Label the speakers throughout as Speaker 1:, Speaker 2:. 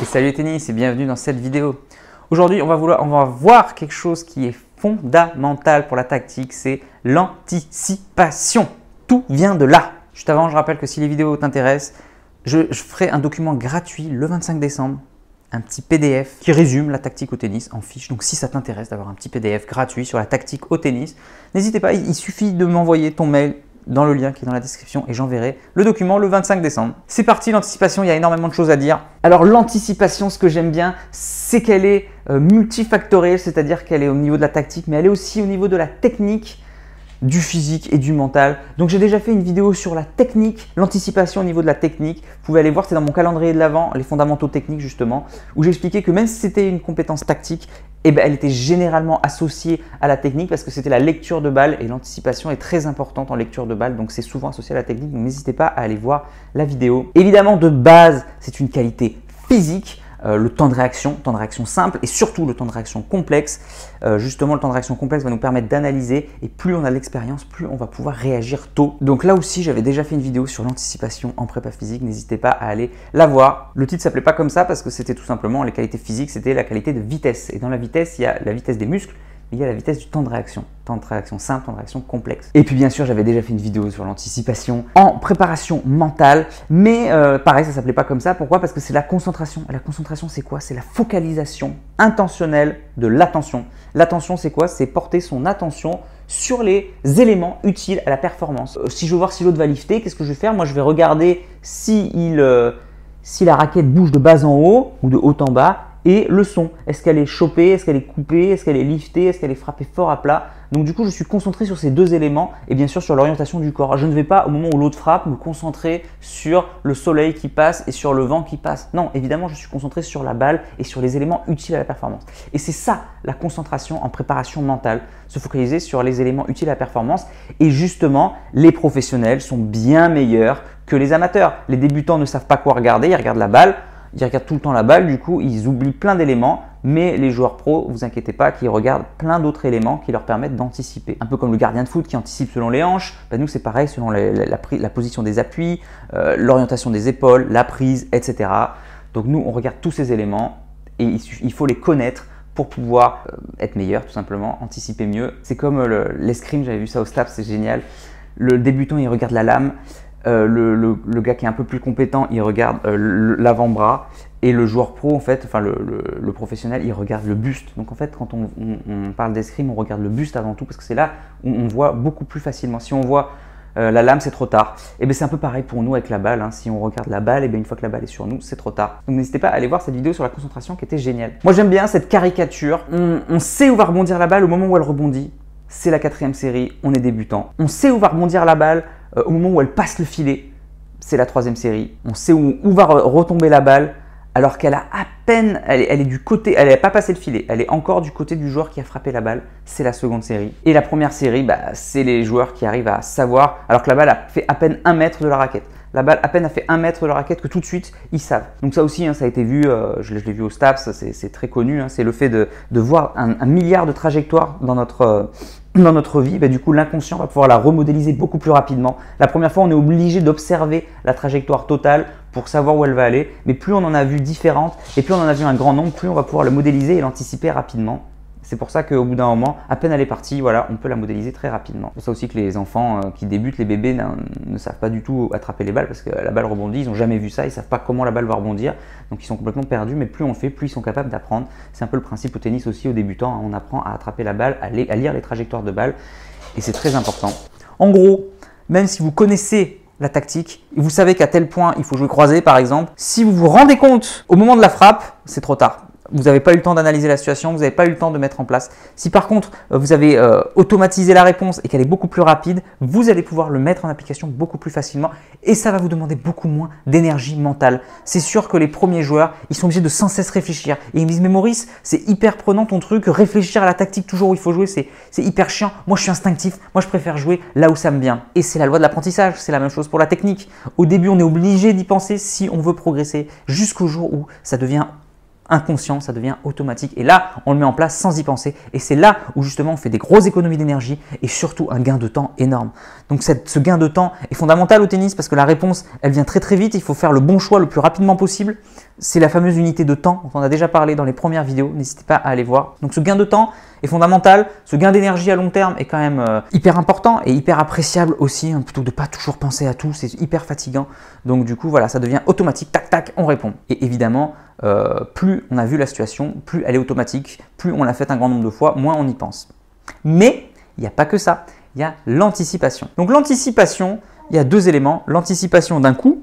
Speaker 1: Et salut tennis et bienvenue dans cette vidéo. Aujourd'hui, on va voir quelque chose qui est fondamental pour la tactique, c'est l'anticipation. Tout vient de là. Juste avant, je rappelle que si les vidéos t'intéressent, je ferai un document gratuit le 25 décembre, un petit PDF qui résume la tactique au tennis en fiche. Donc si ça t'intéresse d'avoir un petit PDF gratuit sur la tactique au tennis, n'hésitez pas, il suffit de m'envoyer ton mail dans le lien qui est dans la description et j'enverrai le document le 25 décembre. C'est parti, l'anticipation, il y a énormément de choses à dire. Alors l'anticipation, ce que j'aime bien, c'est qu'elle est multifactorielle, c'est-à-dire qu'elle est au niveau de la tactique, mais elle est aussi au niveau de la technique, du physique et du mental. Donc j'ai déjà fait une vidéo sur la technique, l'anticipation au niveau de la technique. Vous pouvez aller voir, c'est dans mon calendrier de l'Avent, les fondamentaux techniques justement, où j'expliquais que même si c'était une compétence tactique, elle était généralement associée à la technique parce que c'était la lecture de balle et l'anticipation est très importante en lecture de balle, donc c'est souvent associé à la technique, donc n'hésitez pas à aller voir la vidéo. Évidemment, de base, c'est une qualité physique. Le temps de réaction simple et surtout le temps de réaction complexe. Justement, le temps de réaction complexe va nous permettre d'analyser et plus on a de l'expérience, plus on va pouvoir réagir tôt. Donc là aussi, j'avais déjà fait une vidéo sur l'anticipation en prépa physique, n'hésitez pas à aller la voir. Le titre s'appelait pas comme ça parce que c'était tout simplement les qualités physiques, c'était la qualité de vitesse. Et dans la vitesse, il y a la vitesse des muscles, il y a la vitesse du temps de réaction simple, temps de réaction complexe. Et puis bien sûr, j'avais déjà fait une vidéo sur l'anticipation en préparation mentale, mais pareil, ça s'appelait pas comme ça. Pourquoi? Parce que c'est la concentration. Et la concentration, c'est quoi? C'est la focalisation intentionnelle de l'attention. L'attention, c'est quoi? C'est porter son attention sur les éléments utiles à la performance. Si je veux voir si l'autre va lifter, qu'est-ce que je vais faire? Moi, je vais regarder si la raquette bouge de bas en haut ou de haut en bas. Et le son, est-ce qu'elle est chopée, est-ce qu'elle est coupée, est-ce qu'elle est liftée, est-ce qu'elle est frappée fort à plat? Donc du coup, je suis concentré sur ces deux éléments et bien sûr sur l'orientation du corps. Je ne vais pas, au moment où l'autre frappe, me concentrer sur le soleil qui passe et sur le vent qui passe. Non, évidemment, je suis concentré sur la balle et sur les éléments utiles à la performance. Et c'est ça, la concentration en préparation mentale, se focaliser sur les éléments utiles à la performance. Et justement, les professionnels sont bien meilleurs que les amateurs. Les débutants ne savent pas quoi regarder, ils regardent la balle. Ils regardent tout le temps la balle, du coup ils oublient plein d'éléments, mais les joueurs pros, vous inquiétez pas, qu'ils regardent plein d'autres éléments qui leur permettent d'anticiper. Un peu comme le gardien de foot qui anticipe selon les hanches, nous c'est pareil selon la position des appuis, l'orientation des épaules, la prise, etc. Donc nous on regarde tous ces éléments et il faut les connaître pour pouvoir être meilleur tout simplement, anticiper mieux. C'est comme l'escrime, j'avais vu ça au STAPS, c'est génial. Le débutant il regarde la lame. Le gars qui est un peu plus compétent, il regarde l'avant-bras et le joueur pro, en fait, enfin le professionnel, il regarde le buste. Donc en fait, quand on parle d'escrime, on regarde le buste avant tout parce que c'est là où on voit beaucoup plus facilement. Si on voit la lame, c'est trop tard. Et bien c'est un peu pareil pour nous avec la balle. Si on regarde la balle, et bien une fois que la balle est sur nous, c'est trop tard. Donc n'hésitez pas à aller voir cette vidéo sur la concentration qui était géniale. Moi j'aime bien cette caricature. On sait où va rebondir la balle au moment où elle rebondit. C'est la 4e série, on est débutant. On sait où va rebondir la balle au moment où elle passe le filet. C'est la 3e série. On sait où va retomber la balle alors qu'elle a à peine, elle est du côté, elle n'a pas passé le filet. Elle est encore du côté du joueur qui a frappé la balle. C'est la 2e série. Et la 1re série, c'est les joueurs qui arrivent à savoir alors que la balle a fait à peine 1 mètre de la raquette. La balle à peine a fait 1 mètre de la raquette que tout de suite, ils savent. Donc ça aussi, ça a été vu, je l'ai vu au STAPS, c'est très connu. C'est le fait de voir un milliard de trajectoires dans notre vie. Du coup, l'inconscient va pouvoir la remodéliser beaucoup plus rapidement. La première fois, on est obligé d'observer la trajectoire totale pour savoir où elle va aller. Mais plus on en a vu différentes et plus on en a vu un grand nombre, plus on va pouvoir le modéliser et l'anticiper rapidement. C'est pour ça qu'au bout d'un moment, à peine elle est partie, voilà, on peut la modéliser très rapidement. C'est pour ça aussi que les enfants qui débutent, les bébés, ne savent pas du tout attraper les balles parce que la balle rebondit, ils n'ont jamais vu ça, ils ne savent pas comment la balle va rebondir. Donc ils sont complètement perdus, mais plus on le fait, plus ils sont capables d'apprendre. C'est un peu le principe au tennis aussi, aux débutants, on apprend à attraper la balle, à lire les trajectoires de balle et c'est très important. En gros, même si vous connaissez la tactique et vous savez qu'à tel point il faut jouer croisé par exemple, si vous vous rendez compte au moment de la frappe, c'est trop tard. Vous n'avez pas eu le temps d'analyser la situation, vous n'avez pas eu le temps de mettre en place. Si par contre, vous avez automatisé la réponse et qu'elle est beaucoup plus rapide, vous allez pouvoir le mettre en application beaucoup plus facilement et ça va vous demander beaucoup moins d'énergie mentale. C'est sûr que les premiers joueurs, ils sont obligés de sans cesse réfléchir. Et ils me disent, mais Maurice, c'est hyper prenant ton truc, réfléchir à la tactique toujours où il faut jouer, c'est hyper chiant. Moi, je suis instinctif, moi, je préfère jouer là où ça me vient. Et c'est la loi de l'apprentissage, c'est la même chose pour la technique. Au début, on est obligé d'y penser si on veut progresser jusqu'au jour où ça devient inconscient, ça devient automatique et là on le met en place sans y penser et c'est là où justement on fait des grosses économies d'énergie et surtout un gain de temps énorme. Donc ce gain de temps est fondamental au tennis parce que la réponse elle vient très très vite, il faut faire le bon choix le plus rapidement possible. c'est la fameuse unité de temps dont on a déjà parlé dans les premières vidéos, n'hésitez pas à aller voir. Donc ce gain de temps est fondamental, ce gain d'énergie à long terme est quand même hyper important et hyper appréciable aussi, hein, plutôt que de ne pas toujours penser à tout, c'est hyper fatigant. Donc du coup voilà, ça devient automatique, tac tac, on répond. Et évidemment, plus on a vu la situation, plus elle est automatique, plus on l'a fait un grand nombre de fois, moins on y pense. Mais il n'y a pas que ça, il y a l'anticipation. Donc l'anticipation, il y a deux éléments, l'anticipation d'un coup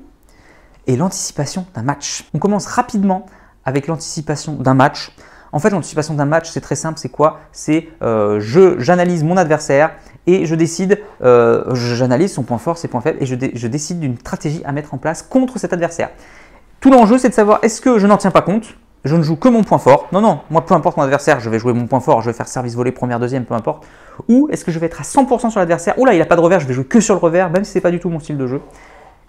Speaker 1: et l'anticipation d'un match. On commence rapidement avec l'anticipation d'un match. En fait, l'anticipation d'un match, c'est très simple, c'est quoi? C'est j'analyse mon adversaire et je décide, j'analyse son point fort, ses points faibles et je décide d'une stratégie à mettre en place contre cet adversaire. Tout l'enjeu, c'est de savoir est-ce que je n'en tiens pas compte, je ne joue que mon point fort. Non, non, moi, peu importe mon adversaire, je vais jouer mon point fort, je vais faire service volé, première, deuxième, peu importe. Ou est-ce que je vais être à 100% sur l'adversaire? Oula, il n'a pas de revers, je vais jouer que sur le revers, même si ce n'est pas du tout mon style de jeu.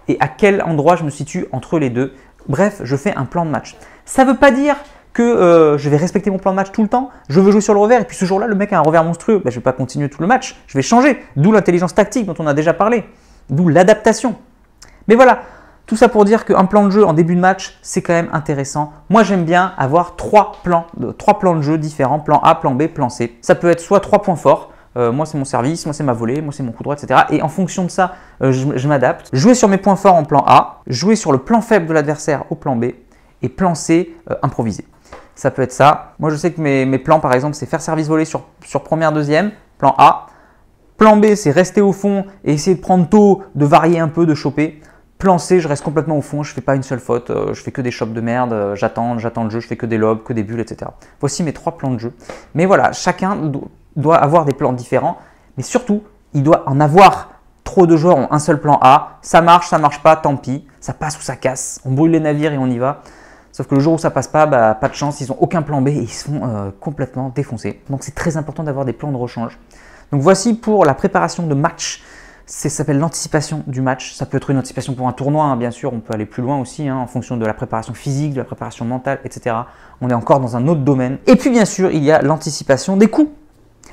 Speaker 1: Et à quel endroit je me situe entre les deux. Bref, je fais un plan de match. Ça ne veut pas dire que je vais respecter mon plan de match tout le temps. Je veux jouer sur le revers et puis ce jour-là, le mec a un revers monstrueux. Ben, je ne vais pas continuer tout le match, je vais changer. D'où l'intelligence tactique dont on a déjà parlé. D'où l'adaptation. Mais voilà, tout ça pour dire qu'un plan de jeu en début de match, c'est quand même intéressant. Moi, j'aime bien avoir trois plans de jeu différents. Plan A, plan B, plan C. Ça peut être soit 3 points forts. Moi, c'est mon service, moi, c'est ma volée, moi, c'est mon coup droit, etc. Et en fonction de ça, je m'adapte. Jouer sur mes points forts en plan A, jouer sur le plan faible de l'adversaire au plan B et plan C, improviser. Ça peut être ça. Moi, je sais que mes plans, par exemple, c'est faire service volé sur première, deuxième, plan A. Plan B, c'est rester au fond et essayer de prendre tôt, de varier un peu, de choper. Plan C, je reste complètement au fond, je ne fais pas une seule faute, je fais que des chops de merde, j'attends le jeu, je fais que des lobes, que des bulles, etc. Voici mes 3 plans de jeu. Mais voilà, chacun doit avoir des plans différents, mais surtout, il doit en avoir. Trop de joueurs ont un seul plan A, ça marche pas, tant pis, ça passe ou ça casse, on brûle les navires et on y va. Sauf que le jour où ça passe pas, bah, pas de chance, ils n'ont aucun plan B et ils se font complètement défoncer. Donc c'est très important d'avoir des plans de rechange. Donc voici pour la préparation de match. Ça s'appelle l'anticipation du match. Ça peut être une anticipation pour un tournoi, hein, bien sûr. On peut aller plus loin aussi, hein, en fonction de la préparation physique, de la préparation mentale, etc. On est encore dans un autre domaine. Et puis, bien sûr, il y a l'anticipation des coups.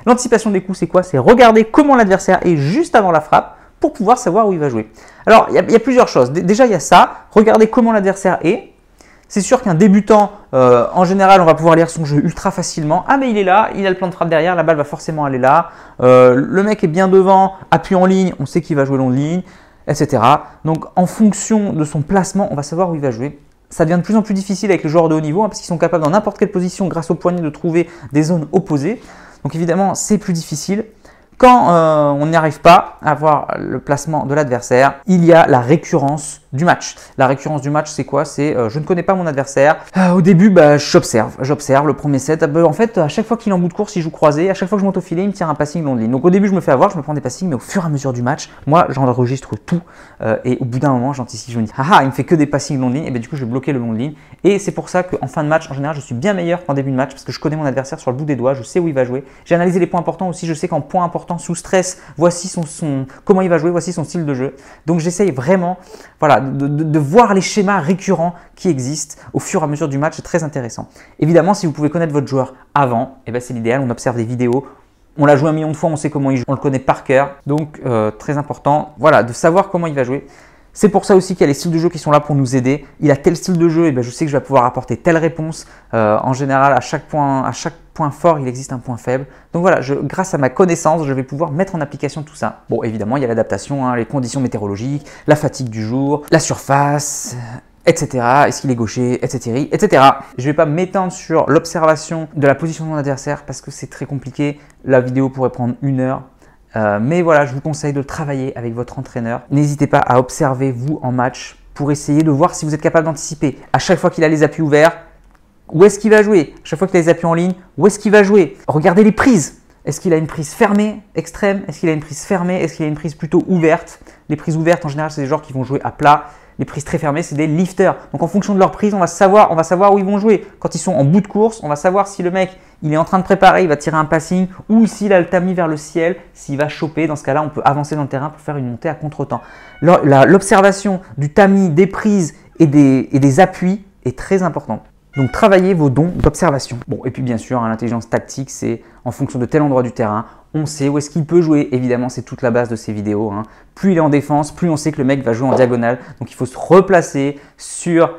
Speaker 1: L'anticipation des coups, c'est quoi? C'est regarder comment l'adversaire est juste avant la frappe pour pouvoir savoir où il va jouer. Alors, il y a plusieurs choses. Déjà, il y a ça. Regarder comment l'adversaire est. C'est sûr qu'un débutant, en général, on va pouvoir lire son jeu ultra facilement. Ah mais il est là, il a le plan de frappe derrière, la balle va forcément aller là. Le mec est bien devant, appui en ligne, on sait qu'il va jouer long de ligne, etc. Donc en fonction de son placement, on va savoir où il va jouer. Ça devient de plus en plus difficile avec les joueurs de haut niveau, hein, parce qu'ils sont capables dans n'importe quelle position, grâce au poignet, de trouver des zones opposées. Donc évidemment, c'est plus difficile. Quand on n'y arrive pas à avoir le placement de l'adversaire, il y a la récurrence du match. La récurrence du match, c'est quoi? C'est je ne connais pas mon adversaire. Au début, j'observe le premier set. En fait, à chaque fois qu'il est en bout de course, il joue croisé. À chaque fois que je monte au filet, il me tire un passing long de ligne. Donc au début, je me fais avoir, je me prends des passings, mais au fur et à mesure du match, moi, j'enregistre tout. Et au bout d'un moment, j'anticipe, je me dis, ah, il me fait que des passings long de ligne. Et bien du coup, je vais bloquer le long de ligne. Et c'est pour ça qu'en fin de match, en général, je suis bien meilleur qu'en début de match parce que je connais mon adversaire sur le bout des doigts, je sais où il va jouer. J'ai analysé les points importants aussi, je sais qu'en point important, sous stress, voici comment il va jouer, voici son style de jeu. Donc j'essaye vraiment de voir les schémas récurrents qui existent au fur et à mesure du match, c'est très intéressant. Évidemment, si vous pouvez connaître votre joueur avant, c'est l'idéal, on observe des vidéos, on l'a joué 1 million de fois, on sait comment il joue, on le connaît par cœur. Donc très important de savoir comment il va jouer. C'est pour ça aussi qu'il y a les styles de jeu qui sont là pour nous aider. Il a tel style de jeu, et je sais que je vais pouvoir apporter telle réponse. En général, à chaque point fort, il existe un point faible. Donc voilà, grâce à ma connaissance, je vais pouvoir mettre en application tout ça. Bon, évidemment, il y a l'adaptation, hein, les conditions météorologiques, la fatigue du jour, la surface, etc. Est-ce qu'il est gaucher, etc. etc. Je ne vais pas m'étendre sur l'observation de la position de mon adversaire parce que c'est très compliqué. La vidéo pourrait prendre 1 heure. Mais voilà, je vous conseille de travailler avec votre entraîneur. N'hésitez pas à observer vous en match pour essayer de voir si vous êtes capable d'anticiper. À chaque fois qu'il a les appuis ouverts, où est-ce qu'il va jouer? À chaque fois qu'il a les appuis en ligne, où est-ce qu'il va jouer? Regardez les prises. Est-ce qu'il a une prise fermée, extrême? Est-ce qu'il a une prise fermée? Est-ce qu'il a une prise plutôt ouverte? Les prises ouvertes, en général, c'est des joueurs qui vont jouer à plat. Les prises très fermées, c'est des lifters. Donc en fonction de leur prise, on va savoir où ils vont jouer. Quand ils sont en bout de course, on va savoir si le mec il est en train de préparer, il va tirer un passing ou s'il a le tamis vers le ciel, s'il va choper. Dans ce cas-là, on peut avancer dans le terrain pour faire une montée à contre-temps. L'observation du tamis, des prises et des appuis est très importante. Donc travaillez vos dons d'observation. Bon, et puis bien sûr, hein, l'intelligence tactique, c'est en fonction de tel endroit du terrain, on sait où est-ce qu'il peut jouer. Évidemment, c'est toute la base de ces vidéos. Hein. Plus il est en défense, plus on sait que le mec va jouer en diagonale. Donc il faut se replacer sur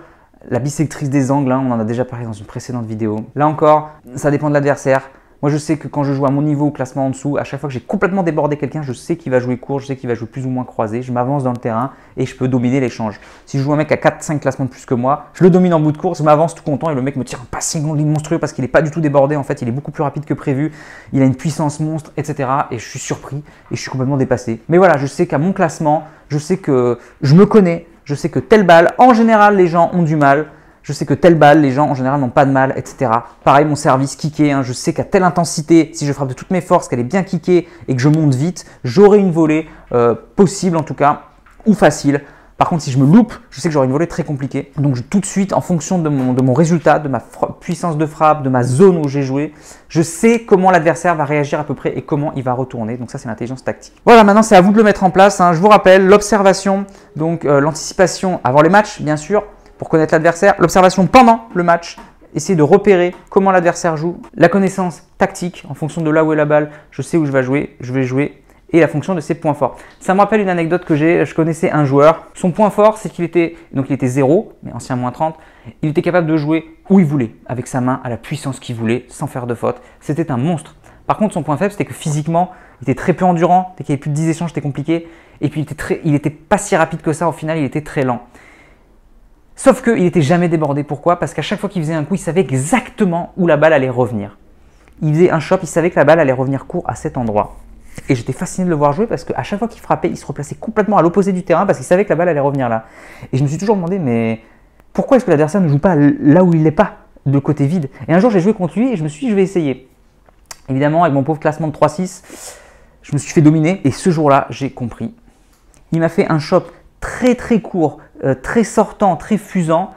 Speaker 1: la bissectrice des angles, hein, on en a déjà parlé dans une précédente vidéo. Là encore, ça dépend de l'adversaire. Moi, je sais que quand je joue à mon niveau au classement en dessous, à chaque fois que j'ai complètement débordé quelqu'un, je sais qu'il va jouer court, je sais qu'il va jouer plus ou moins croisé, je m'avance dans le terrain et je peux dominer l'échange. Si je joue un mec à 4-5 classements de plus que moi, je le domine en bout de course, je m'avance tout content et le mec me tire un passing monstrueux parce qu'il n'est pas du tout débordé. En fait, il est beaucoup plus rapide que prévu, il a une puissance monstre, etc. Et je suis surpris et je suis complètement dépassé. Mais voilà, je sais qu'à mon classement, je sais que je me connais, je sais que telle balle, en général, les gens ont du mal. Je sais que telle balle, les gens en général n'ont pas de mal, etc. Pareil, mon service kické, hein, je sais qu'à telle intensité, si je frappe de toutes mes forces, qu'elle est bien kickée et que je monte vite, j'aurai une volée possible en tout cas, ou facile. Par contre, si je me loupe, je sais que j'aurai une volée très compliquée. Donc tout de suite, en fonction de mon résultat, de ma puissance de frappe, de ma zone où j'ai joué, je sais comment l'adversaire va réagir à peu près et comment il va retourner. Donc ça, c'est l'intelligence tactique. Voilà, maintenant c'est à vous de le mettre en place, hein. Je vous rappelle, l'observation, donc l'anticipation avant les matchs, bien sûr, pour connaître l'adversaire, l'observation pendant le match, essayer de repérer comment l'adversaire joue, la connaissance tactique en fonction de là où est la balle, je sais où je vais jouer, et la fonction de ses points forts. Ça me rappelle une anecdote que j'ai, je connaissais un joueur, son point fort c'est qu'il était, donc il était 0, mais ancien moins 30, il était capable de jouer où il voulait, avec sa main à la puissance qu'il voulait, sans faire de faute, c'était un monstre. Par contre son point faible c'était que physiquement, il était très peu endurant, dès qu'il y avait plus de 10 échanges c'était compliqué, et puis il était pas si rapide que ça, au final il était très lent. Sauf qu'il n'était jamais débordé. Pourquoi? Parce qu'à chaque fois qu'il faisait un coup, il savait exactement où la balle allait revenir. Il faisait un chop, il savait que la balle allait revenir court à cet endroit. Et j'étais fasciné de le voir jouer parce qu'à chaque fois qu'il frappait, il se replaçait complètement à l'opposé du terrain parce qu'il savait que la balle allait revenir là. Et je me suis toujours demandé, mais pourquoi est-ce que l'adversaire ne joue pas là où il n'est pas, de côté vide? Et un jour, j'ai joué contre lui et je me suis dit, je vais essayer. Évidemment, avec mon pauvre classement de 3-6, je me suis fait dominer et ce jour-là, j'ai compris. Il m'a fait un chop très très court, très sortant, très fusant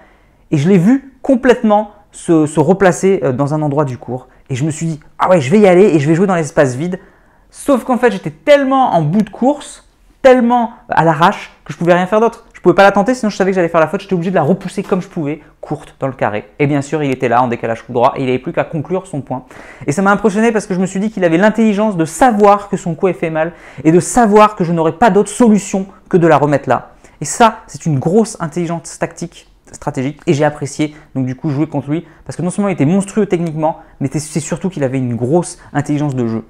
Speaker 1: et je l'ai vu complètement se replacer dans un endroit du court et je me suis dit ah ouais je vais y aller et je vais jouer dans l'espace vide, sauf qu'en fait j'étais tellement en bout de course, tellement à l'arrache que je pouvais rien faire d'autre. Je pouvais pas la tenter sinon je savais que j'allais faire la faute, j'étais obligé de la repousser comme je pouvais, courte dans le carré. Et bien sûr il était là en décalage coup droit et il n'avait plus qu'à conclure son point. Et ça m'a impressionné parce que je me suis dit qu'il avait l'intelligence de savoir que son coup est fait mal et de savoir que je n'aurais pas d'autre solution que de la remettre là. Et ça, c'est une grosse intelligence tactique, stratégique, et j'ai apprécié donc du coup jouer contre lui parce que non seulement il était monstrueux techniquement, mais c'est surtout qu'il avait une grosse intelligence de jeu.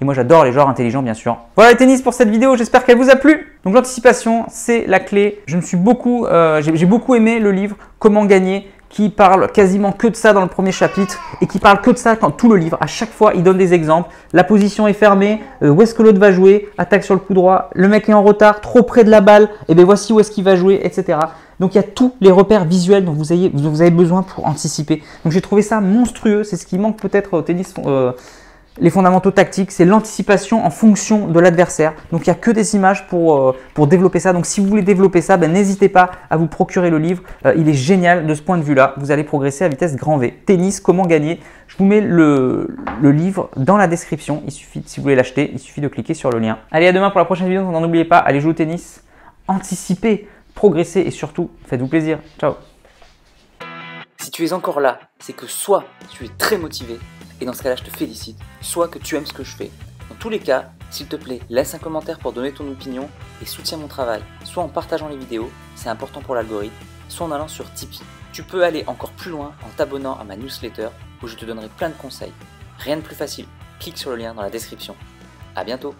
Speaker 1: Et moi j'adore les joueurs intelligents bien sûr. Voilà les tennis pour cette vidéo, j'espère qu'elle vous a plu. Donc l'anticipation, c'est la clé. J'ai beaucoup aimé le livre Comment gagner, qui parle quasiment que de ça dans le premier chapitre et qui parle que de ça dans tout le livre. À chaque fois, il donne des exemples. La position est fermée, où est-ce que l'autre va jouer, attaque sur le coup droit, le mec est en retard, trop près de la balle, et bien voici où est-ce qu'il va jouer, etc. Donc il y a tous les repères visuels dont vous avez besoin pour anticiper. Donc j'ai trouvé ça monstrueux, c'est ce qui manque peut-être au tennis. Les fondamentaux tactiques, c'est l'anticipation en fonction de l'adversaire. Donc il n'y a que des images pour développer ça. Donc si vous voulez développer ça, n'hésitez pas à vous procurer le livre. Il est génial de ce point de vue-là. Vous allez progresser à vitesse grand V. Tennis, comment gagner. Je vous mets le livre dans la description. Il suffit, si vous voulez l'acheter, il suffit de cliquer sur le lien. Allez, à demain pour la prochaine vidéo. N'oubliez pas, allez jouer au tennis, anticipez, progressez et surtout, faites-vous plaisir. Ciao.
Speaker 2: Si tu es encore là, c'est que soit tu es très motivé, et dans ce cas-là, je te félicite, soit que tu aimes ce que je fais. Dans tous les cas, s'il te plaît, laisse un commentaire pour donner ton opinion et soutiens mon travail, soit en partageant les vidéos, c'est important pour l'algorithme, soit en allant sur Tipeee. Tu peux aller encore plus loin en t'abonnant à ma newsletter où je te donnerai plein de conseils. Rien de plus facile, clique sur le lien dans la description. À bientôt.